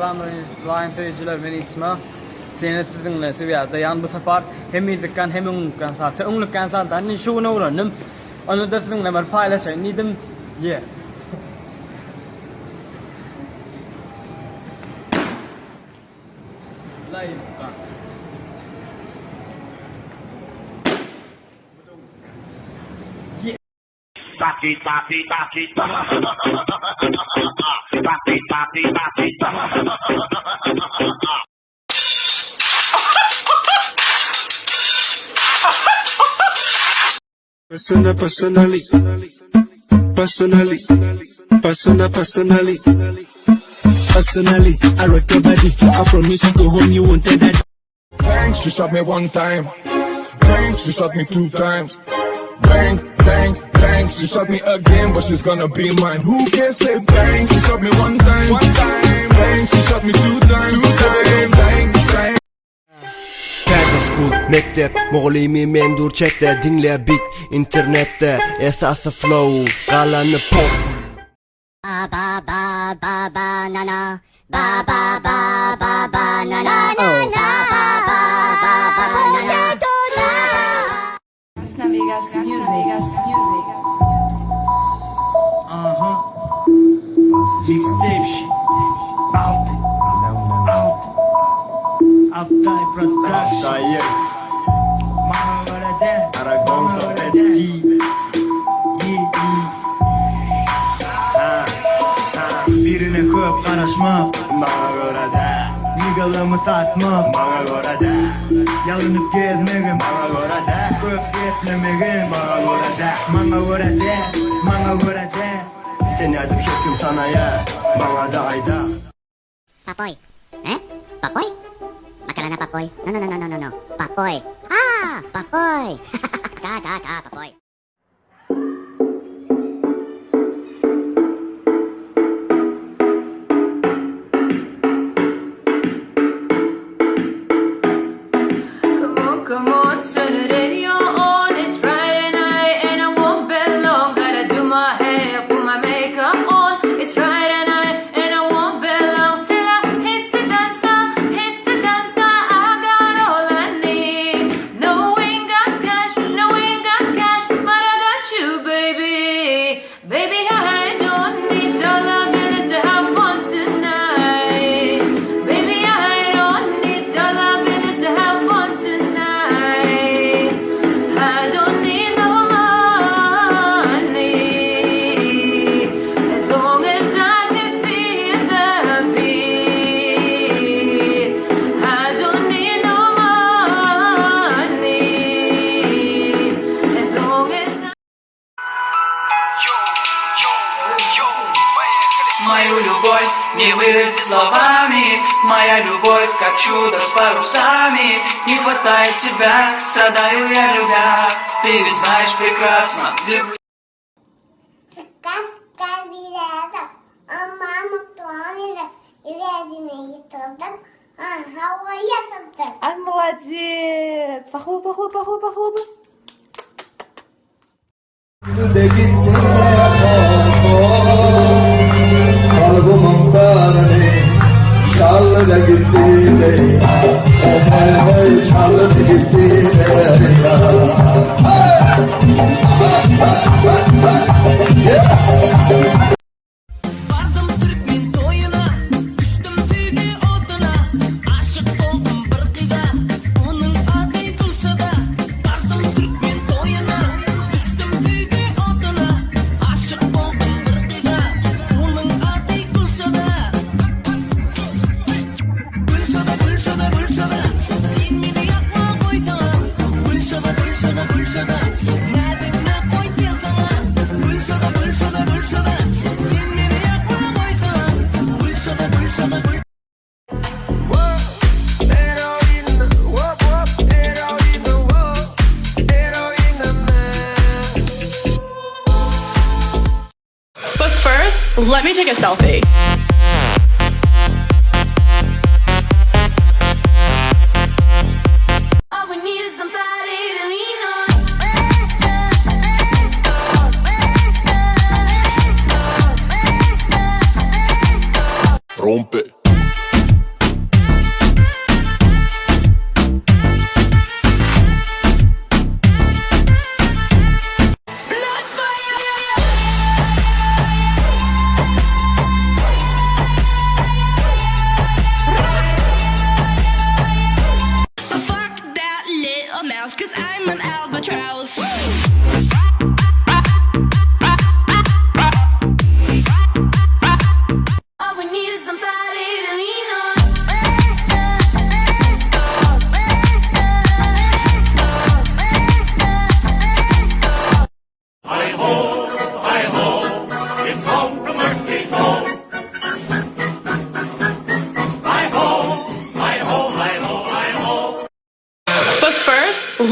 Selamünaleyküm seyirciler, ben İsmail. Seni sizinle seviyede yan bu sefer hem iyilikten hem ünlükten sartı. Ünlükten sartı hani şunu öğrendim. Onu da sizinle ben paylaşayım dedim. Yeah. Taki, taki, taki, taki, taki, taki. Personally, I rock your body. I promise you go home, you won't take that. Bang, she shot me one time. Bang, she shot me two times. Bang, bang, bang, she shot me again, but she's gonna be mine. Who can say bang? She shot me one time. Bang, she shot me two times. Bang, bang. School, mektep, muğlimi mendur çekte. Dinle beat, internette, esası flow, kalanı pop. Ba ba ba ba banana, ba ba ba ba banana, oh ba ba ba ba banana. Navigación, music. Mixtape shit. Altay production. Mana göre de. Bana göre de. Birine köp karışmak. Bana göre de. Yıgılımı satmak. Bana göre de. Yalınıp gezmegim. Bana göre de. Köp yetlemegim. Bana göre de. Bana göre de. Bana göre de. Seni adım şeklim sana ya, bana da ayda. Papoy, Papoy? Makalana papoy? No. Papoy. Ah, papoy. Ka, papoy. Come on, turn the radio on. It's Friday night and I won't be long. Gotta do my hair, put my makeup on. It's Friday night and I won't be long till I hit the dancer. I got all I need. No, we ain't got cash, but I got you, baby. Baby, I don't need dollar bills to have fun tonight. Baby, I don't need dollar bills to have fun tonight. I don't need no money as long as I can feel the beat. I don't need no money as long as Мою любовь не выразить словами. Моя любовь как чудо с парусами. Не хватает тебя, страдаю я любя. Ты ведь знаешь прекрасно, люблю. Сказка вилядом, а мама планила, и рядами итогом, а хавая садок. Ай, молодец! Похлопай. Kalbımın tarani çaldı da gitti çaldı da gitti Vardım Türkmen toyuna, düştüm füge oduna. Aşık oldum bir kıza, onun adı Gülşah'da. Vardım Türkmen toyuna, düştüm füge oduna. Aşık oldum bir kıza, onun adı Gülşah'da. Gülşah'da, sen beni yakma koysana. Gülşah'da, nerede koy sana. Gülşah'da, sen beni yakma koysana. Gülşah'da. But first, let me take a selfie. All we need is somebody to lean on. Rompe.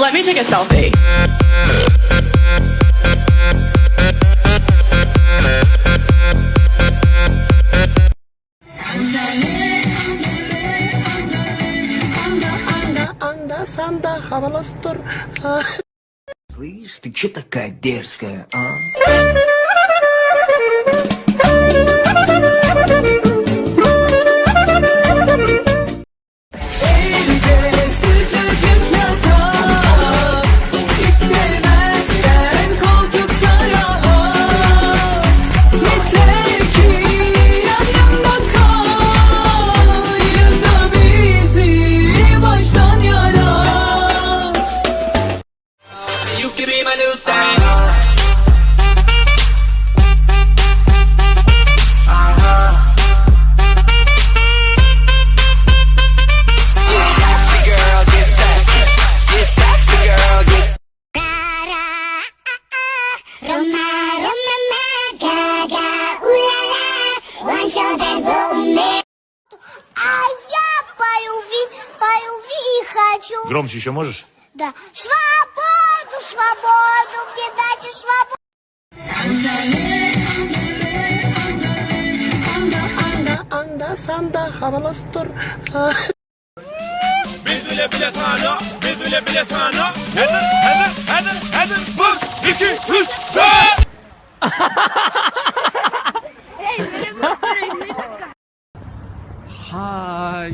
Let me take a selfie. Слышь, ты чё такая дерзкая, а? Громче еще можешь? Да. Свободу, свободу, мне дайте свободу. Biz bile sana, biz bile sana. Hedir, vur, 2, 3, 4. Hi.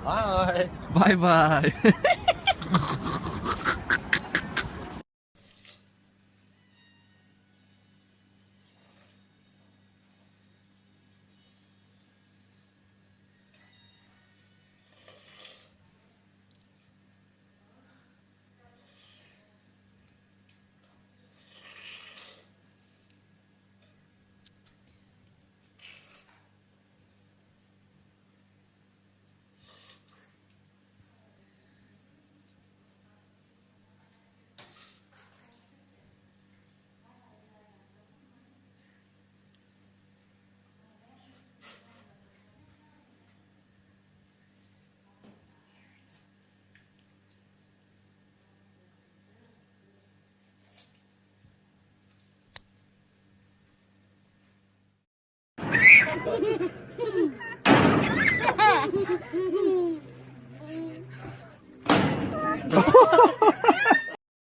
Hi. Bye bye.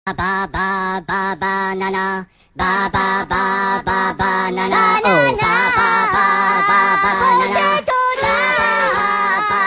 Ba ba ba banana, ba ba ba ba banana, oh ba ba ba ba banana, ba ba ba.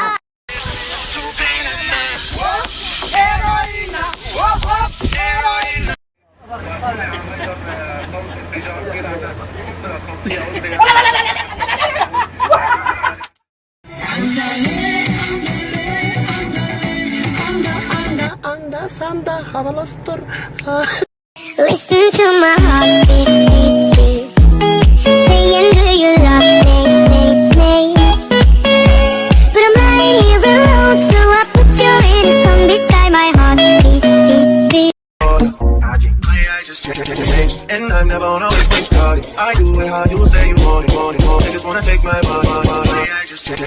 Listen to my heartbeat, beat, beat. Saying, do you love me? But I'm lying here alone, so I put your little song beside my heart, beat, beat, beat. I just check, and I'm never on always been started. I do it how you say you want it. I just wanna take my body. I just check,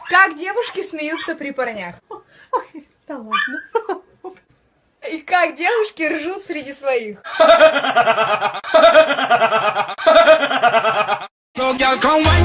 Как девушки смеются при парнях? Ой, да ладно. И как девушки ржут среди своих? So girl, come wine